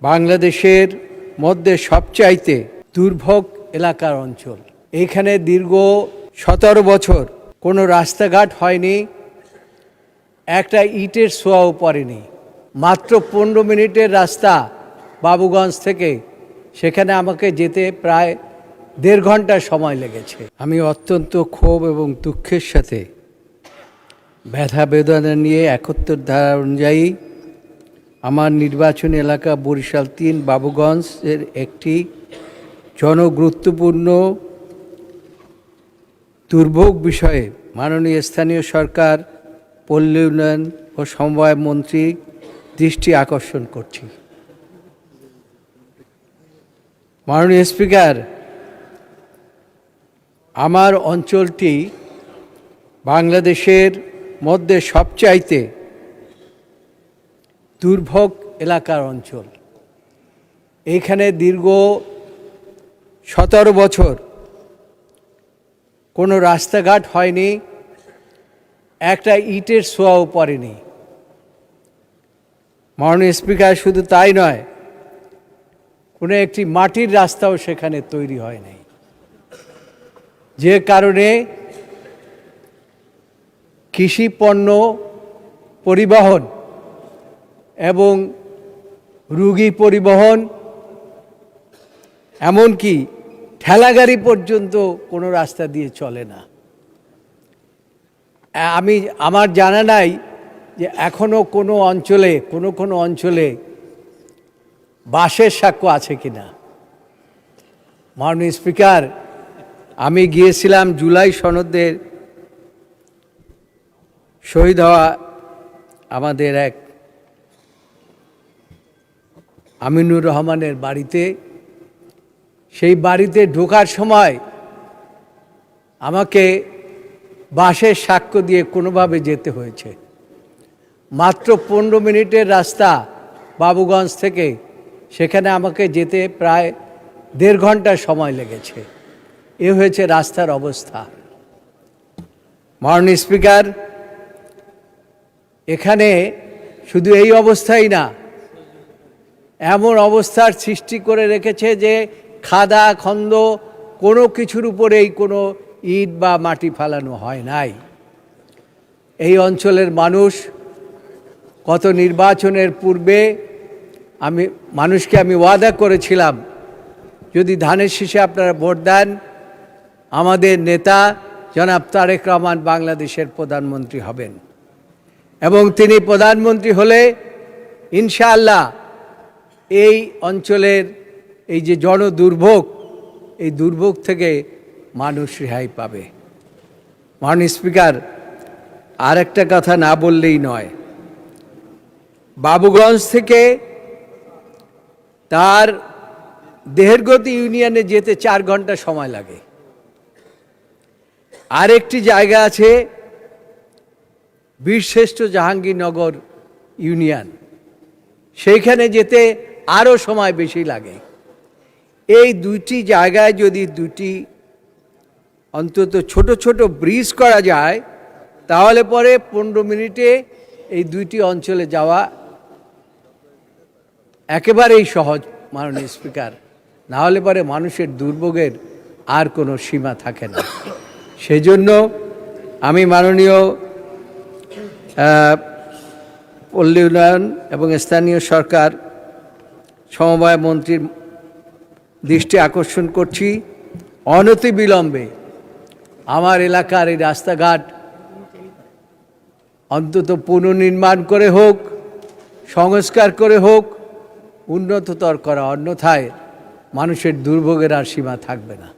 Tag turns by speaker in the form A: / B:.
A: বাংলাদেশের মধ্যে সবচাইতে দুর্ভোগ এলাকার অঞ্চল। এখানে দীর্ঘ 17 বছর কোনো রাস্তাঘাট হয়নি, একটা ইটের ছোঁয়াও পড়েনি। মাত্র 15 মিনিটের রাস্তা বাবুগঞ্জ থেকে সেখানে আমাকে যেতে প্রায় 1.5 ঘন্টা সময় লেগেছে। আমি অত্যন্ত ক্ষোভ এবং দুঃখের সাথে ব্যথা বেদনা নিয়ে 71 ধারা অনুযায়ী আমার নির্বাচনী এলাকা বরিশাল 3 বাবুগঞ্জের একটি জনগুরুত্বপূর্ণ দুর্ভোগ বিষয়ে মাননীয় স্থানীয় সরকার, পল্লী উন্নয়ন ও সমবায় মন্ত্রী দৃষ্টি আকর্ষণ করছি। মাননীয় স্পিকার, আমার অঞ্চলটি বাংলাদেশের মধ্যে সবচাইতে দুর্ভোগ এলাকার অঞ্চল। এইখানে দীর্ঘ 17 বছর কোনো রাস্তাঘাট হয়নি, একটা ইটের ছোঁয়াও পড়েনি। মাননীয় স্পিকার, শুধু তাই নয়, কোনো একটি মাটির রাস্তাও সেখানে তৈরি হয়নি, যে কারণে কৃষি পণ্য পরিবহন এবং রোগী পরিবহন, এমনকি ঠেলাগাড়ি পর্যন্ত কোনো রাস্তা দিয়ে চলে না। আমার জানা নাই যে এখনো কোনো অঞ্চলে বাসের সাক্ষ্য আছে কিনা। মাননীয় স্পিকার, আমি গিয়েছিলাম জুলাই সনদের শহীদ হওয়া আমাদের এক আমিনুর রহমানের বাড়িতে। সেই বাড়িতে ঢোকার সময় আমাকে বাসের সাক্ষ্য দিয়ে কোনোভাবে যেতে হয়েছে। মাত্র 15 মিনিটের রাস্তা বাবুগঞ্জ থেকে সেখানে আমাকে যেতে প্রায় 1.5 ঘন্টা সময় লেগেছে। এ হয়েছে রাস্তার অবস্থা। মাননীয় স্পিকার, এখানে শুধু এই অবস্থাই না, এমন অবস্থার সৃষ্টি করে রেখেছে যে খাদা খন্দ কোনো কিছুর উপরেই কোনো ইট বা মাটি ফেলানো হয় নাই। এই অঞ্চলের মানুষ গত নির্বাচনের পূর্বে মানুষকে আমি ওয়াদা করেছিলাম, যদি ধানের শীষে আপনারা ভোট দেন, আমাদের নেতা জনাব তারেক রহমান বাংলাদেশের প্রধানমন্ত্রী হবেন, এবং তিনি প্রধানমন্ত্রী হলে ইনশাআল্লাহ এই অঞ্চলের এই যে জনদুর্ভোগ, এই দুর্ভোগ থেকে মানুষ রেহাই পাবে। মাননীয় স্পিকার, আর একটা কথা না বললেই নয়, বাবুগঞ্জ থেকে তার দেহেরগতি ইউনিয়নে যেতে 4 ঘন্টা সময় লাগে। আরেকটি জায়গা আছে বীরশ্রেষ্ঠ জাহাঙ্গীরনগর ইউনিয়ন, সেইখানে যেতে আরও সময় বেশি লাগে। এই দুইটি জায়গায় যদি অন্তত ছোট ছোট ব্রিজ করা যায়, তাহলে পরে 15 মিনিটে এই দুইটি অঞ্চলে যাওয়া একেবারেই সহজ। মাননীয় স্পিকার, না হলে পরে মানুষের দুর্ভোগের আর কোনো সীমা থাকে না। সেজন্য আমি মাননীয় পল্লী উন্নয়ন এবং স্থানীয় সরকার সমবায় মন্ত্রীর দৃষ্টি আকর্ষণ করছি, অনতিবিলম্বে আমার এলাকার এই রাস্তাঘাট অন্তত পুনর্নির্মাণ করে হোক, সংস্কার করে হোক, উন্নততর করা, অন্যথায় মানুষের দুর্ভোগের আর সীমা থাকবে না।